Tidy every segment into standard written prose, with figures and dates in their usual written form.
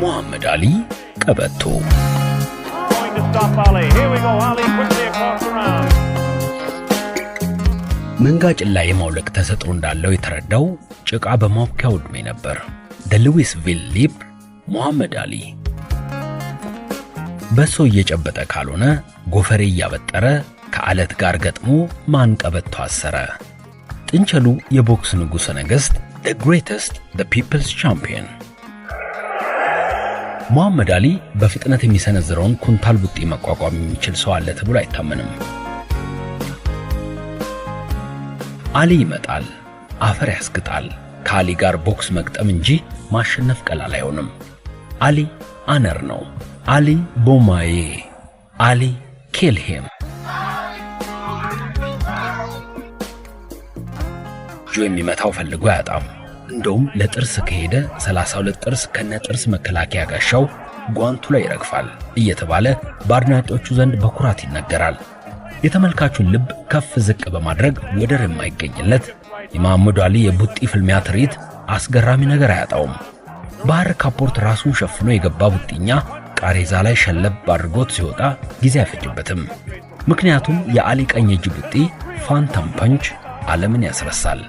የሙሐመድ አሊ ቀበቶ መንጋጭን ላይ የማውለቅ ተሰጥሮ እንዳለው የተረዳው ጭቃ በማውኪያው ዕድሜ ነበር። ሉዊስቪል ሊፕ ሙሐመድ አሊ በሶ እየጨበጠ ካልሆነ ጎፈሬ እያበጠረ ከአለት ጋር ገጥሞ ማን ቀበቶ አሰረ። ጥንቸሉ የቦክስ ንጉሠ ነገሥት the greatest the people's champion ሙሐመድ አሊ በፍጥነት የሚሰነዝረውን ኩንታል ቡጢ መቋቋም የሚችል ሰው አለ ተብሎ አይታመንም። አሊ ይመጣል፣ አፈር ያስግጣል። ከአሊ ጋር ቦክስ መቅጠም እንጂ ማሸነፍ ቀላል አይሆንም። አሊ አነር ነው። አሊ ቦማዬ፣ አሊ ኬልሄም። የሚመታው ፈልጎ ያጣም። እንደውም ለጥርስ ከሄደ 32 ጥርስ ከነጥርስ መከላከያ ጋሻው ጓንቱ ላይ ይረግፋል እየተባለ በአድናቂዎቹ ዘንድ በኩራት ይነገራል። የተመልካቹን ልብ ከፍ ዝቅ በማድረግ ወደር የማይገኝለት የሙሐመድ አሊ የቡጢ ፍልሚያ ትርኢት አስገራሚ ነገር አያጣውም። ባህር ካፖርት ራሱን ሸፍኖ የገባ ቡጢኛ ቃሬዛ ላይ ሸለብ አድርጎት ሲወጣ ጊዜ አይፈጅበትም። ምክንያቱም የአሊ ቀኝ እጅ ቡጢ ፋንተም ፐንች ዓለምን ያስረሳል።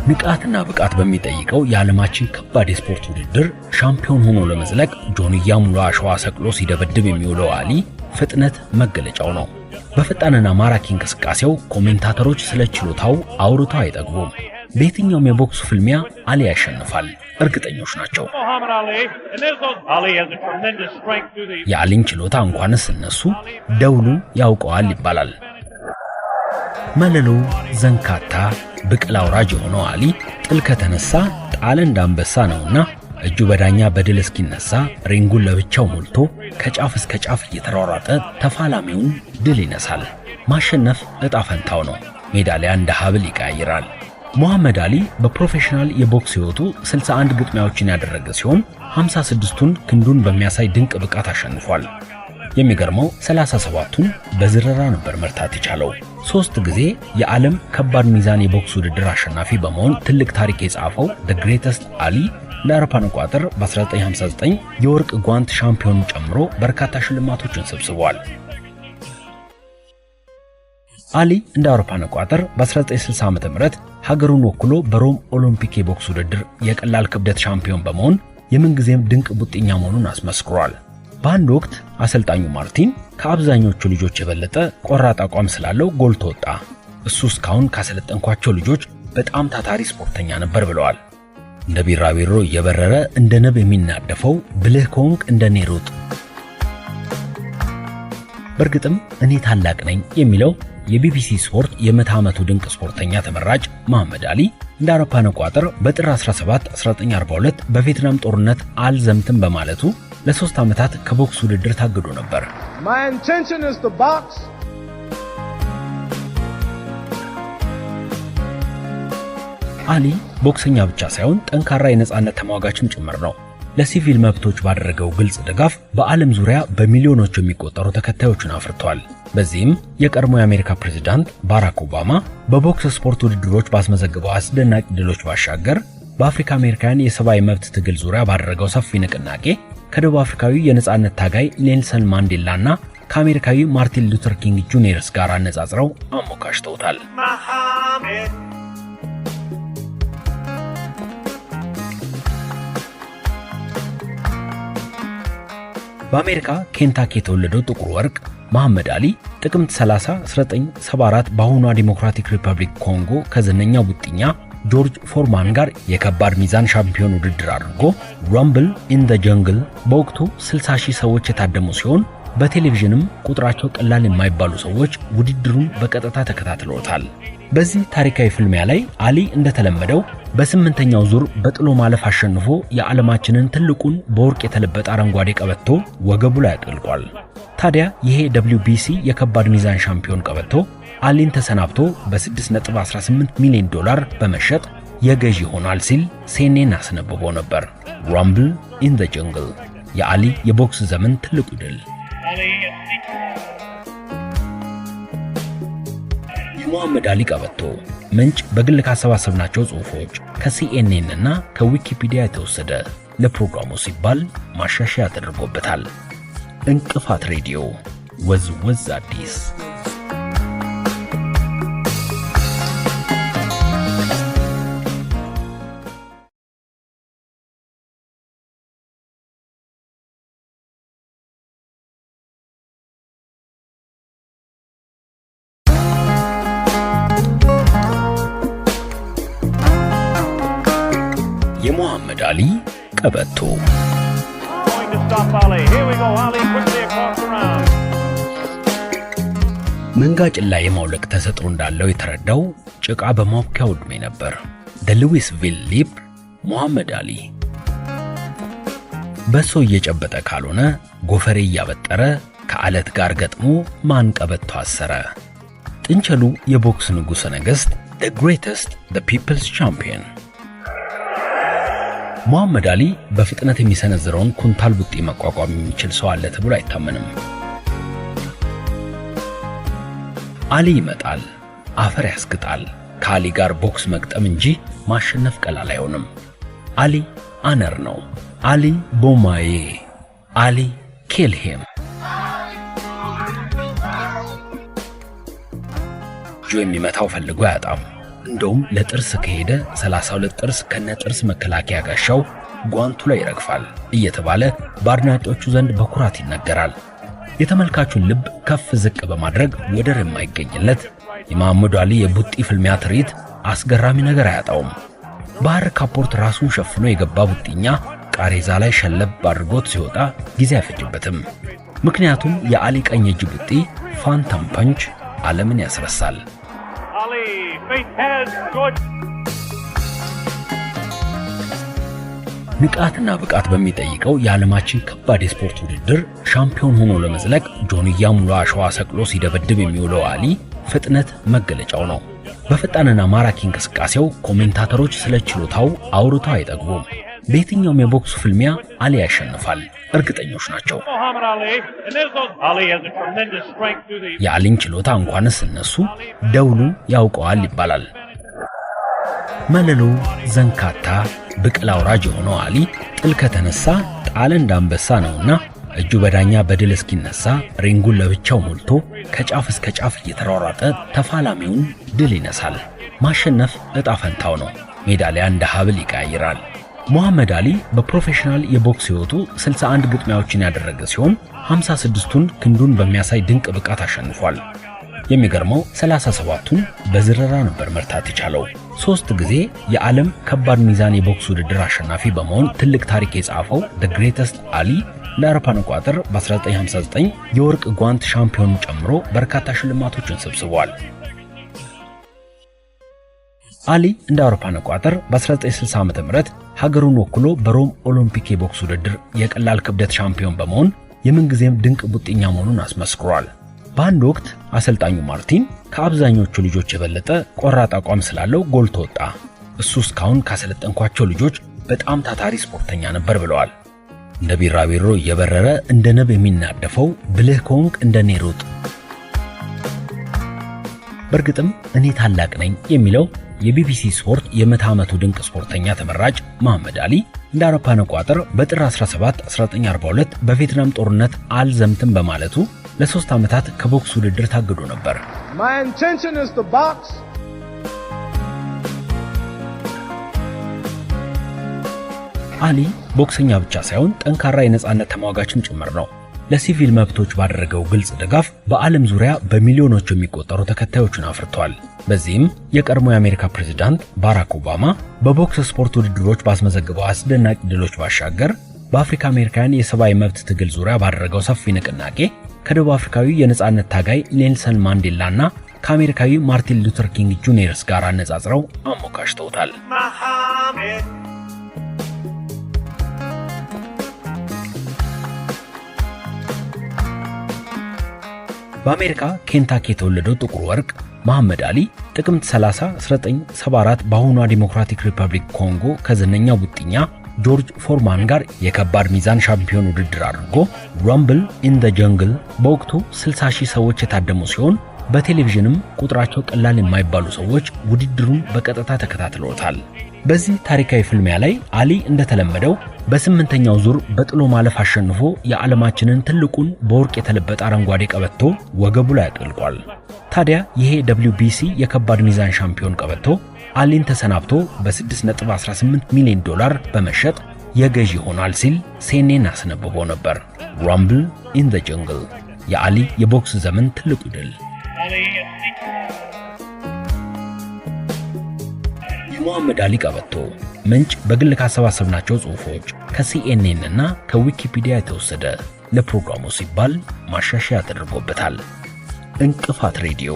ንቃትና ብቃት በሚጠይቀው የዓለማችን ከባድ የስፖርት ውድድር ሻምፒዮን ሆኖ ለመዝለቅ ጆንያ ሙሉ አሸዋ ሰቅሎ ሲደበድብ የሚውለው አሊ ፍጥነት መገለጫው ነው። በፈጣንና ማራኪ እንቅስቃሴው ኮሜንታተሮች ስለ ችሎታው አውርተው አይጠግቡም። በየትኛውም የቦክስ ፍልሚያ አሊ ያሸንፋል፣ እርግጠኞች ናቸው። የአሊን ችሎታ እንኳንስ እነሱ ደውሉ ያውቀዋል ይባላል። መለሎ ዘንካታ ብቅል አውራጅ የሆነው አሊ ጥል ከተነሳ ጣለ እንዳንበሳ ነውና እጁ በዳኛ በድል እስኪነሳ ሪንጉን ለብቻው ሞልቶ ከጫፍ እስከ ጫፍ እየተሯሯጠ ተፋላሚውን ድል ይነሳል። ማሸነፍ ዕጣ ፈንታው ነው። ሜዳሊያ እንደ ሀብል ይቀያይራል። ሙሐመድ አሊ በፕሮፌሽናል የቦክስ ሕይወቱ 61 ግጥሚያዎችን ያደረገ ሲሆን 56ቱን ክንዱን በሚያሳይ ድንቅ ብቃት አሸንፏል። የሚገርመው 37ቱን በዝረራ ነበር መርታት የቻለው። 3 ጊዜ የዓለም ከባድ ሚዛን የቦክስ ውድድር አሸናፊ በመሆን ትልቅ ታሪክ የጻፈው the greatest አሊ ለአውሮፓውያን አቆጣጠር በ1959 የወርቅ ጓንት ሻምፒዮን ጨምሮ በርካታ ሽልማቶችን ሰብስቧል። አሊ እንደ አውሮፓውያን አቆጣጠር በ1960 ዓ.ም ሀገሩን ወክሎ በሮም ኦሎምፒክ የቦክስ ውድድር የቀላል ክብደት ሻምፒዮን በመሆን የምንጊዜም ድንቅ ቡጢኛ መሆኑን አስመስክሯል። በአንድ ወቅት አሰልጣኙ ማርቲን ከአብዛኞቹ ልጆች የበለጠ ቆራጥ አቋም ስላለው ጎልቶ ወጣ። እሱ እስካሁን ካሰለጠንኳቸው ልጆች በጣም ታታሪ ስፖርተኛ ነበር ብለዋል። እንደ ቢራቢሮ እየበረረ እንደ ንብ የሚናደፈው ብልህ ከሆንክ እንደ እኔ ሩጥ። በእርግጥም እኔ ታላቅ ነኝ የሚለው የቢቢሲ ስፖርት የመቶ ዓመቱ ድንቅ ስፖርተኛ ተመራጭ ሙሐመድ አሊ እንደ አውሮፓውያን አቆጣጠር በጥር 17 1942 በቪየትናም ጦርነት አልዘምትም በማለቱ ለ3 ዓመታት ከቦክስ ውድድር ታግዶ ነበር። My intention is to box. አሊ ቦክሰኛ ብቻ ሳይሆን ጠንካራ የነጻነት ተሟጋችም ጭምር ነው። ለሲቪል መብቶች ባደረገው ግልጽ ድጋፍ በዓለም ዙሪያ በሚሊዮኖች የሚቆጠሩ ተከታዮችን አፍርቷል። በዚህም የቀድሞ የአሜሪካ ፕሬዝዳንት ባራክ ኦባማ በቦክስ ስፖርት ውድድሮች ባስመዘገበው አስደናቂ ድሎች ባሻገር በአፍሪካ አሜሪካውያን የሰብአዊ መብት ትግል ዙሪያ ባደረገው ሰፊ ንቅናቄ ከደቡብ አፍሪካዊ የነጻነት ታጋይ ኔልሰን ማንዴላና ከአሜሪካዊ ማርቲን ሉተር ኪንግ ጁኒየርስ ጋር አነጻጽረው አሞካሽተውታል። በአሜሪካ ኬንታኪ የተወለደው ጥቁር ወርቅ ሙሐመድ አሊ ጥቅምት 30 1974 በአሁኗ ዲሞክራቲክ ሪፐብሊክ ኮንጎ ከዝነኛው ቡጢኛ ጆርጅ ፎርማን ጋር የከባድ ሚዛን ሻምፒዮን ውድድር አድርጎ ራምብል ኢን ዘ ጀንግል በወቅቱ 60,000 ሰዎች የታደሙ ሲሆን በቴሌቪዥንም ቁጥራቸው ቀላል የማይባሉ ሰዎች ውድድሩን በቀጥታ ተከታትለውታል። በዚህ ታሪካዊ ፍልሚያ ላይ አሊ እንደተለመደው በ8ኛው ዙር በጥሎ ማለፍ አሸንፎ የዓለማችንን ትልቁን በወርቅ የተለበጠ አረንጓዴ ቀበቶ ወገቡ ላይ አጥልቋል። ታዲያ ይሄ WBC የከባድ ሚዛን ሻምፒዮን ቀበቶ አሊን ተሰናብቶ በ6.18 ሚሊዮን ዶላር በመሸጥ የገዢ ሆኗል ሲል CNN አስነብቦ ነበር። ራምብል ኢን ዘ ጀንግል የአሊ የቦክስ ዘመን ትልቁ ድል። የሙሐመድ አሊ ቀበቶ ምንጭ በግል ካሰባሰብናቸው ጽሑፎች ከሲኤንኤን እና ከዊኪፒዲያ የተወሰደ ለፕሮግራሙ ሲባል ማሻሻያ ተደርጎበታል። እንቅፋት ሬዲዮ ወዝ ወዝ አዲስ የሙሐመድ አሊ ቀበቶ መንጋጭን ላይ የማውለቅ ተሰጥሮ እንዳለው የተረዳው ጭቃ በማውኪያው ዕድሜ ነበር። ሉዊስቪል ሊፕ ሙሐመድ አሊ በሶ እየጨበጠ ካልሆነ ጎፈሬ እያበጠረ ከዓለት ጋር ገጥሞ ማን ቀበቶ አሰረ። ጥንቸሉ የቦክስ ንጉሠ ነገሥት the greatest the people's champion ሙሐመድ አሊ በፍጥነት የሚሰነዝረውን ኩንታል ቡጢ መቋቋም የሚችል ሰው አለ ተብሎ አይታመንም። አሊ ይመጣል፣ አፈር ያስግጣል። ከአሊ ጋር ቦክስ መቅጠም እንጂ ማሸነፍ ቀላል አይሆንም። አሊ አነር ነው። አሊ ቦማዬ፣ አሊ ኬልሄም። ጆ የሚመታው ፈልጎ አያጣም። እንደውም ለጥርስ ከሄደ 32 ጥርስ ከነጥርስ መከላከያ ጋሻው ጓንቱ ላይ ይረግፋል እየተባለ በአድናቂዎቹ ዘንድ በኩራት ይነገራል። የተመልካቹን ልብ ከፍ ዝቅ በማድረግ ወደር የማይገኝለት የሙሐመድ አሊ የቡጢ ፍልሚያ ትርኢት አስገራሚ ነገር አያጣውም። ባህር ካፖርት ራሱን ሸፍኖ የገባ ቡጢኛ ቃሬዛ ላይ ሸለብ አድርጎት ሲወጣ ጊዜ አይፈጅበትም። ምክንያቱም የአሊ ቀኝ እጅ ቡጢ ፋንታም ፐንች ዓለምን ያስረሳል። ንቃትና ብቃት በሚጠይቀው የዓለማችን ከባድ የስፖርት ውድድር ሻምፒዮን ሆኖ ለመዝለቅ ጆንያ ሙሉ አሸዋ ሰቅሎ ሲደበድብ የሚውለው አሊ ፍጥነት መገለጫው ነው። በፈጣንና ማራኪ እንቅስቃሴው ኮሜንታተሮች ስለ ችሎታው አውርተው አይጠግቡም። በየትኛውም የቦክስ ፍልሚያ አሊ ያሸንፋል፣ እርግጠኞች ናቸው። የአሊን ችሎታ እንኳንስ እነሱ ደውሉ ያውቀዋል ይባላል። መለሎ ዘንካታ ብቅል አውራጅ የሆነው አሊ ጥል ከተነሳ ጣለ እንዳንበሳ ነውና እጁ በዳኛ በድል እስኪነሳ ሪንጉን ለብቻው ሞልቶ ከጫፍ እስከ ጫፍ እየተሯሯጠ ተፋላሚውን ድል ይነሳል። ማሸነፍ ዕጣ ፈንታው ነው። ሜዳሊያ እንደ ሀብል ይቀያይራል። ሙሐመድ አሊ በፕሮፌሽናል የቦክስ ሕይወቱ 61 ግጥሚያዎችን ያደረገ ሲሆን 56ቱን ክንዱን በሚያሳይ ድንቅ ብቃት አሸንፏል። የሚገርመው 37ቱን በዝረራ ነበር መርታት የቻለው። 3 ጊዜ የዓለም ከባድ ሚዛን የቦክስ ውድድር አሸናፊ በመሆን ትልቅ ታሪክ የጻፈው the greatest አሊ ለአውሮፓውያን አቆጣጠር በ1959 የወርቅ ጓንት ሻምፒዮን ጨምሮ በርካታ ሽልማቶችን ሰብስቧል። አሊ እንደ አውሮፓውያን አቆጣጠር በ1960 ዓ.ም ሀገሩን ወክሎ በሮም ኦሎምፒክ የቦክስ ውድድር የቀላል ክብደት ሻምፒዮን በመሆን የምንጊዜም ድንቅ ቡጢኛ መሆኑን አስመስክሯል። በአንድ ወቅት አሰልጣኙ ማርቲን ከአብዛኞቹ ልጆች የበለጠ ቆራጥ አቋም ስላለው ጎልቶ ወጣ። እሱ እስካሁን ካሰለጠንኳቸው ልጆች በጣም ታታሪ ስፖርተኛ ነበር ብለዋል። እንደ ቢራቢሮ እየበረረ እንደ ንብ የሚናደፈው ብልህ ከሆንክ እንደኔ ሩጥ። በእርግጥም እኔ ታላቅ ነኝ የሚለው የቢቢሲ ስፖርት የመቶ ዓመቱ ድንቅ ስፖርተኛ ተመራጭ ሙሐመድ አሊ እንደ አውሮፓውያን አቆጣጠር በጥር 17 1942 በቪየትናም ጦርነት አልዘምትም በማለቱ ለ3 ዓመታት ከቦክስ ውድድር ታግዶ ነበር። My intention is to box. አሊ ቦክሰኛ ብቻ ሳይሆን ጠንካራ የነጻነት ተሟጋችም ጭምር ነው። ለሲቪል መብቶች ባደረገው ግልጽ ድጋፍ በዓለም ዙሪያ በሚሊዮኖች የሚቆጠሩ ተከታዮችን አፍርቷል። በዚህም የቀድሞ የአሜሪካ ፕሬዝዳንት ባራክ ኦባማ በቦክስ ስፖርት ውድድሮች ባስመዘገበው አስደናቂ ድሎች ባሻገር በአፍሪካ አሜሪካውያን የሰብአዊ መብት ትግል ዙሪያ ባደረገው ሰፊ ንቅናቄ ከደቡብ አፍሪካዊ የነጻነት ታጋይ ኔልሰን ማንዴላና ከአሜሪካዊ ማርቲን ሉተር ኪንግ ጁኒየርስ ጋር አነጻጽረው አሞካሽተውታል። በአሜሪካ ኬንታኪ የተወለደው ጥቁር ወርቅ ሙሐመድ አሊ ጥቅምት 30 1974 በአሁኗ ዲሞክራቲክ ሪፐብሊክ ኮንጎ ከዝነኛው ቡጢኛ ጆርጅ ፎርማን ጋር የከባድ ሚዛን ሻምፒዮን ውድድር አድርጎ ራምብል ኢን ዘ ጀንግል በወቅቱ 60,000 ሰዎች የታደሙ ሲሆን በቴሌቪዥንም ቁጥራቸው ቀላል የማይባሉ ሰዎች ውድድሩን በቀጥታ ተከታትለውታል። በዚህ ታሪካዊ ፍልሚያ ላይ አሊ እንደተለመደው በ8ኛው ዙር በጥሎ ማለፍ አሸንፎ የዓለማችንን ትልቁን በወርቅ የተለበጠ አረንጓዴ ቀበቶ ወገቡ ላይ አጥልቋል። ታዲያ ይሄ WBC የከባድ ሚዛን ሻምፒዮን ቀበቶ አሊን ተሰናብቶ በ6.18 ሚሊዮን ዶላር በመሸጥ የገዢ ሆኗል ሲል CNN አስነብቦ ነበር። ራምብል ኢን ዘ ጀንግል የአሊ የቦክስ ዘመን ትልቁ ድል። የሙሐመድ አሊ ቀበቶ ምንጭ በግል ካሰባሰብናቸው ጽሑፎች ከCNN እና ከዊኪፒዲያ የተወሰደ፣ ለፕሮግራሙ ሲባል ማሻሻያ ተደርጎበታል። እንቅፋት ሬዲዮ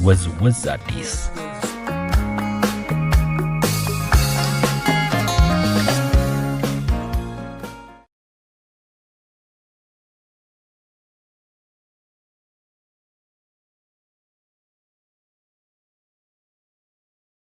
ወዝ አዲስ